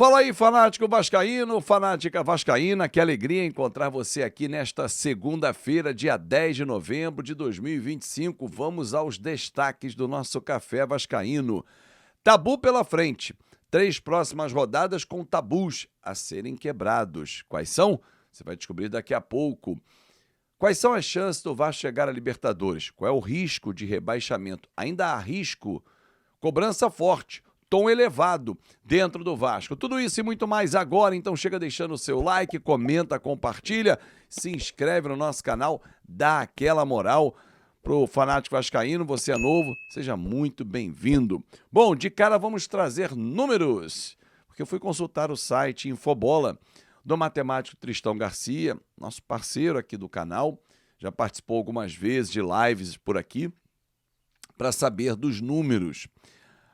Fala aí, fanático vascaíno, fanática vascaína, que alegria encontrar você aqui nesta segunda-feira, dia 10 de novembro de 2025. Vamos aos destaques do nosso Café Vascaíno. Tabu pela frente, 3 próximas rodadas com tabus a serem quebrados. Quais são? Você vai descobrir daqui a pouco. Quais são as chances do Vasco chegar à Libertadores? Qual é o risco de rebaixamento? Ainda há risco? Cobrança forte. Tom elevado dentro do Vasco. Tudo isso e muito mais agora, então chega deixando o seu like, comenta, compartilha, se inscreve no nosso canal, dá aquela moral pro fanático vascaíno. Você é novo, seja muito bem-vindo. Bom, de cara vamos trazer números, porque eu fui consultar o site Infobola do matemático Tristão Garcia, nosso parceiro aqui do canal, já participou algumas vezes de lives por aqui, para saber dos números.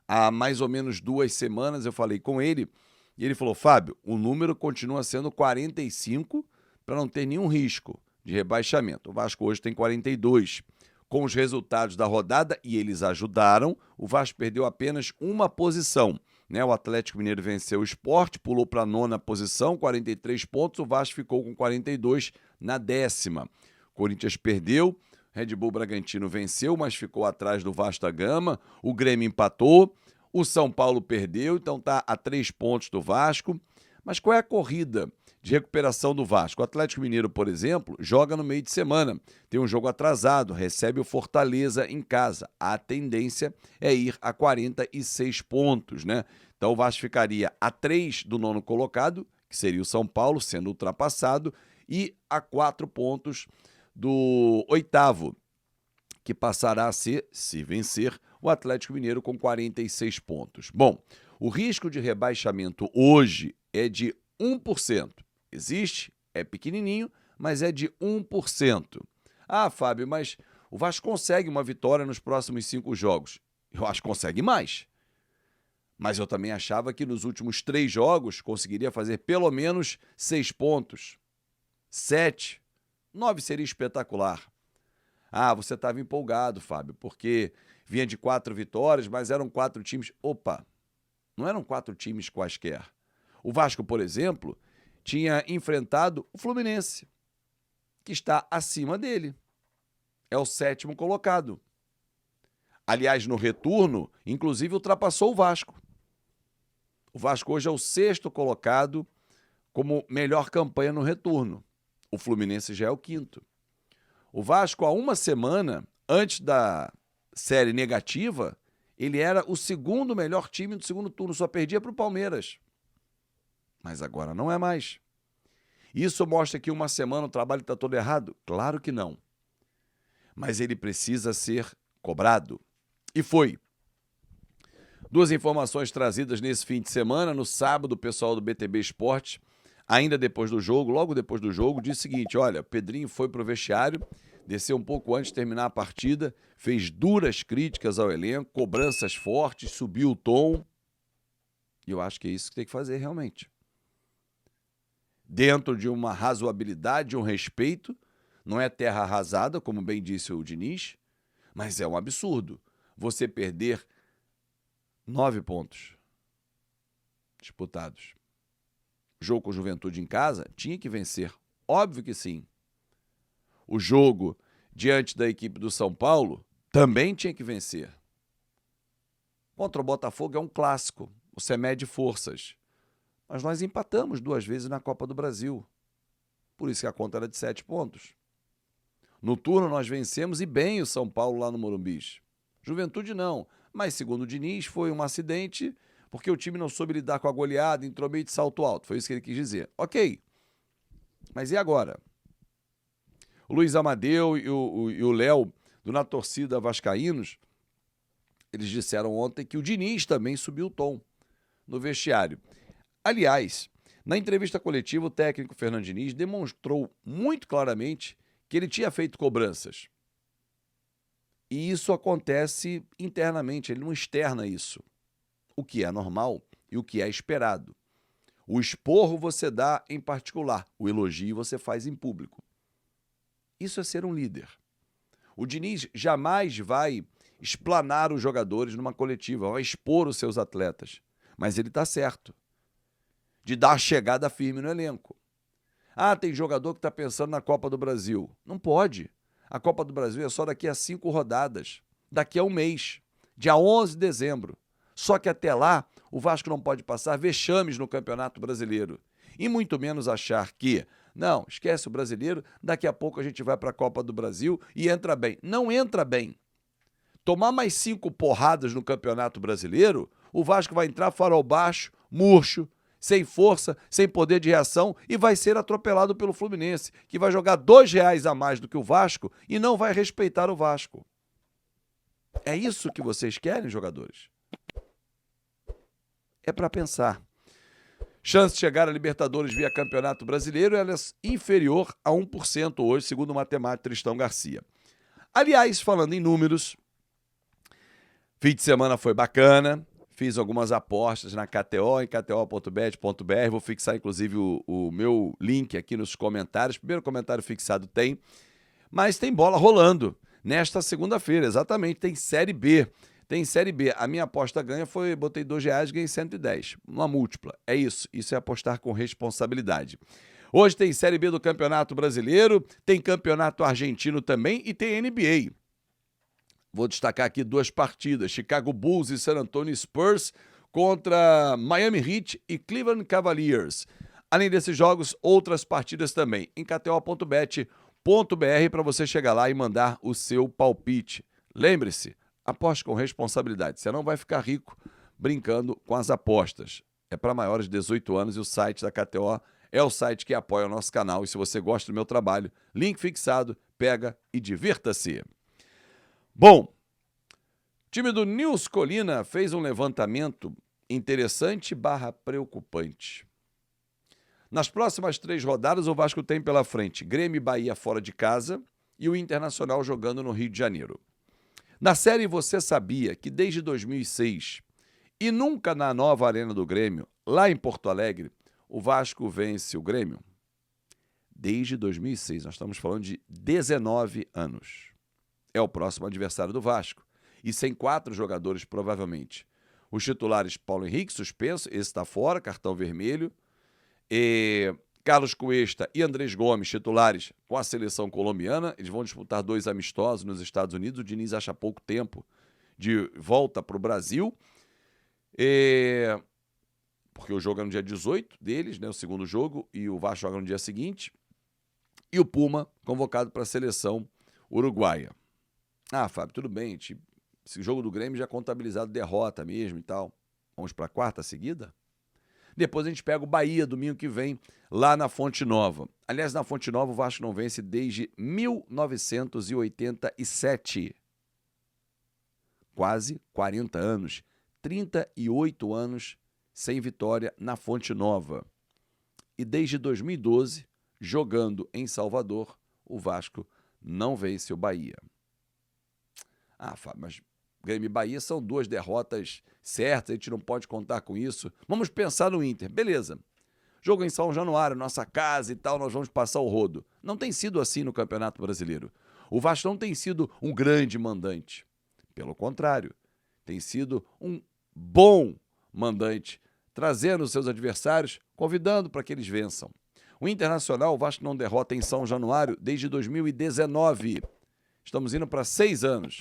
Há mais ou menos 2 semanas eu falei com ele e ele falou: Fábio, o número continua sendo 45 para não ter nenhum risco de rebaixamento. O Vasco hoje tem 42. Com os resultados da rodada, e eles ajudaram, o Vasco perdeu apenas uma posição. O Atlético Mineiro venceu o Sport, pulou para a 9ª posição, 43 pontos, o Vasco ficou com 42 na 10ª. Corinthians perdeu. Red Bull Bragantino venceu, mas ficou atrás do Vasco da Gama. O Grêmio empatou. O São Paulo perdeu, então está a 3 pontos do Vasco. Mas qual é a corrida de recuperação do Vasco? O Atlético Mineiro, por exemplo, joga no meio de semana. Tem um jogo atrasado, recebe o Fortaleza em casa. A tendência é ir a 46 pontos, né? Então o Vasco ficaria a 3 do 9º colocado, que seria o São Paulo, sendo ultrapassado, e a 4 pontos do 8º, que passará a ser, se vencer, o Atlético Mineiro com 46 pontos. Bom, o risco de rebaixamento hoje é de 1%. Existe, é pequenininho, mas é de 1%. Ah, Fábio, mas o Vasco consegue uma vitória nos próximos 5 jogos. Eu acho que consegue mais. Mas eu também achava que nos últimos 3 jogos conseguiria fazer pelo menos 6 pontos. 7. 9 seria espetacular. Ah, você estava empolgado, Fábio, porque vinha de 4 vitórias, mas eram 4 times. Opa, não eram 4 times quaisquer. O Vasco, por exemplo, tinha enfrentado o Fluminense, que está acima dele. É o 7º colocado. Aliás, no retorno, inclusive ultrapassou o Vasco. O Vasco hoje é o 6º colocado como melhor campanha no retorno. O Fluminense já é o 5º. O Vasco, há uma semana, antes da série negativa, ele era o 2º melhor time do segundo turno, só perdia para o Palmeiras. Mas agora não é mais. Isso mostra que uma semana o trabalho está todo errado? Claro que não. Mas ele precisa ser cobrado. E foi. 2 informações trazidas nesse fim de semana. No sábado, o pessoal do BTB Esporte, ainda depois do jogo, logo depois do jogo, disse o seguinte: olha, Pedrinho foi pro vestiário, desceu um pouco antes de terminar a partida, fez duras críticas ao elenco, cobranças fortes, subiu o tom. E eu acho que é isso que tem que fazer realmente. Dentro de uma razoabilidade, um respeito, não é terra arrasada, como bem disse o Diniz, mas é um absurdo você perder 9 pontos disputados. Jogo com o Juventude em casa, tinha que vencer. Óbvio que sim. O jogo diante da equipe do São Paulo também tinha que vencer. Contra o Botafogo é um clássico. Você mede forças. Mas nós empatamos 2 vezes na Copa do Brasil. Por isso que a conta era de 7 pontos. No turno nós vencemos e bem o São Paulo lá no Morumbi. Juventude não. Mas segundo o Diniz foi um acidente porque o time não soube lidar com a goleada, entrou meio de salto alto. Foi isso que ele quis dizer. Ok. Mas e agora? O Luiz Amadeu e o Léo, do Na Torcida Vascaínos, eles disseram ontem que o Diniz também subiu o tom no vestiário. Aliás, na entrevista coletiva, o técnico Fernando Diniz demonstrou muito claramente que ele tinha feito cobranças. E isso acontece internamente, ele não externa isso. O que é normal e o que é esperado. O esporro você dá em particular, o elogio você faz em público. Isso é ser um líder. O Diniz jamais vai explanar os jogadores numa coletiva, vai expor os seus atletas. Mas ele está certo. de dar a chegada firme no elenco. Ah, tem jogador que está pensando na Copa do Brasil. Não pode. A Copa do Brasil é só daqui a 5 rodadas. Daqui a um mês. Dia 11 de dezembro. Só que até lá, o Vasco não pode passar vexames no Campeonato Brasileiro. E muito menos achar que, não, esquece o brasileiro, daqui a pouco a gente vai para a Copa do Brasil e entra bem. Não entra bem. Tomar mais 5 porradas no Campeonato Brasileiro, o Vasco vai entrar farol baixo, murcho, sem força, sem poder de reação e vai ser atropelado pelo Fluminense, que vai jogar R$ 2 a mais do que o Vasco e não vai respeitar o Vasco. É isso que vocês querem, jogadores? É para pensar. Chance de chegar a Libertadores via Campeonato Brasileiro, ela é inferior a 1% hoje, segundo o matemático Tristão Garcia. Aliás, falando em números, fim de semana foi bacana. Fiz algumas apostas na KTO, em kto.bet.br. Vou fixar, inclusive, o meu link aqui nos comentários. Primeiro comentário fixado tem. Mas tem bola rolando nesta segunda-feira, exatamente. Tem Série B. Tem Série B. A minha aposta ganha foi, botei R$2, ganhei 110. Uma múltipla. É isso. Isso é apostar com responsabilidade. Hoje tem Série B do Campeonato Brasileiro, tem Campeonato Argentino também e tem NBA. Vou destacar aqui 2 partidas, Chicago Bulls e San Antonio Spurs contra Miami Heat e Cleveland Cavaliers. Além desses jogos, outras partidas também. Em kto.bet.br para você chegar lá e mandar o seu palpite. Lembre-se, aposte com responsabilidade. Você não vai ficar rico brincando com as apostas. É para maiores de 18 anos e o site da KTO é o site que apoia o nosso canal. E se você gosta do meu trabalho, link fixado, pega e divirta-se. Bom, o time do Nils Colina fez um levantamento interessante / preocupante. Nas próximas 3 rodadas, o Vasco tem pela frente Grêmio e Bahia fora de casa e o Internacional jogando no Rio de Janeiro. Na série Você Sabia que desde 2006 e nunca na nova Arena do Grêmio, lá em Porto Alegre, o Vasco vence o Grêmio? Desde 2006, nós estamos falando de 19 anos. É o próximo adversário do Vasco. E sem 4 jogadores, provavelmente. Os titulares Paulo Henrique, suspenso, esse está fora, cartão vermelho. Carlos Cuesta e Andrés Gomes, titulares com a seleção colombiana. Eles vão disputar 2 amistosos nos Estados Unidos. O Diniz acha pouco tempo de volta para o Brasil. Porque o jogo é no dia 18 deles, né, o segundo jogo, e o Vasco joga no dia seguinte. E o Puma, convocado para a seleção uruguaia. Ah, Fábio, tudo bem, esse jogo do Grêmio já é contabilizado derrota mesmo e tal. Vamos para a 4ª seguida? Depois a gente pega o Bahia, domingo que vem, lá na Fonte Nova. Aliás, na Fonte Nova o Vasco não vence desde 1987. Quase 40 anos. 38 anos sem vitória na Fonte Nova. E desde 2012, jogando em Salvador, o Vasco não vence o Bahia. Ah, Fábio, mas Grêmio e Bahia são 2 derrotas certas, a gente não pode contar com isso. Vamos pensar no Inter. Beleza. Jogo em São Januário, nossa casa e tal, nós vamos passar o rodo. Não tem sido assim no Campeonato Brasileiro. O Vasco não tem sido um grande mandante. Pelo contrário, tem sido um bom mandante, trazendo os seus adversários, convidando para que eles vençam. O Internacional, o Vasco não derrota em São Januário desde 2019. Estamos indo para 6 anos.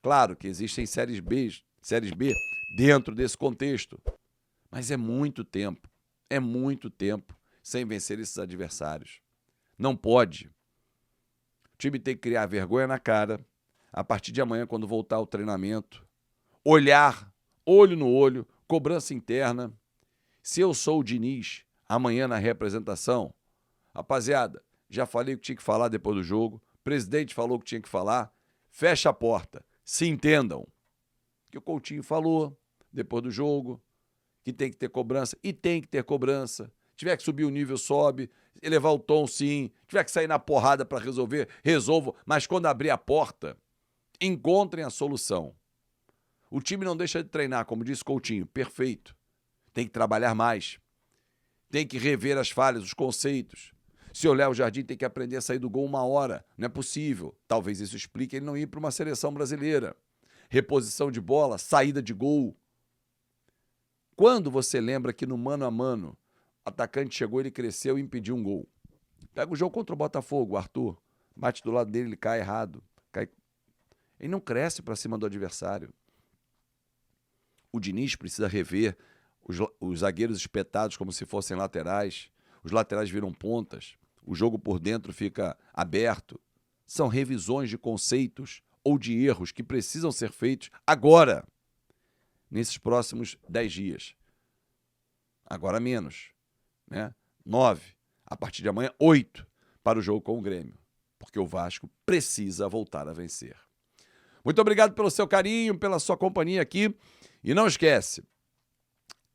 Claro que existem séries B dentro desse contexto, mas é muito tempo sem vencer esses adversários. Não pode. O time tem que criar vergonha na cara, a partir de amanhã, quando voltar ao treinamento, olhar, olho no olho, cobrança interna. Se eu sou o Diniz, amanhã na representação, rapaziada, já falei o que tinha que falar depois do jogo, o presidente falou o que tinha que falar, fecha a porta, se entendam. Que o Coutinho falou depois do jogo, que tem que ter cobrança, e tem que ter cobrança. Tiver que subir o nível, sobe, elevar o tom, sim. Tiver que sair na porrada para resolver, resolvo. Mas quando abrir a porta, encontrem a solução. O time não deixa de treinar, como disse Coutinho, perfeito. Tem que trabalhar mais. Tem que rever as falhas, os conceitos. Se o Léo Jardim tem que aprender a sair do gol 1 hora, não é possível. Talvez isso explique ele não ir para uma seleção brasileira. Reposição de bola, saída de gol. Quando você lembra que no mano a mano, atacante chegou, ele cresceu e impediu um gol. Pega o jogo contra o Botafogo, o Arthur. Bate do lado dele, ele cai errado. Ele não cresce para cima do adversário. O Diniz precisa rever os zagueiros espetados como se fossem laterais. Os laterais viram pontas. O jogo por dentro fica aberto. São revisões de conceitos ou de erros que precisam ser feitos agora, nesses próximos 10 dias. Agora menos, né? 9. A partir de amanhã, 8 para o jogo com o Grêmio. Porque o Vasco precisa voltar a vencer. Muito obrigado pelo seu carinho, pela sua companhia aqui. E não esquece,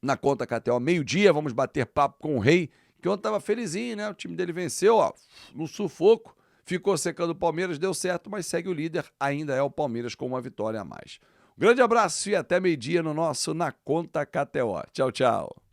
na conta KTO, meio-dia, vamos bater papo com o Rei, que ontem estava felizinho, né? O time dele venceu, ó, no sufoco, ficou secando o Palmeiras, deu certo, mas segue o líder, ainda é o Palmeiras com uma vitória a mais. Um grande abraço e até meio-dia no nosso Na Conta KTO. Tchau, tchau.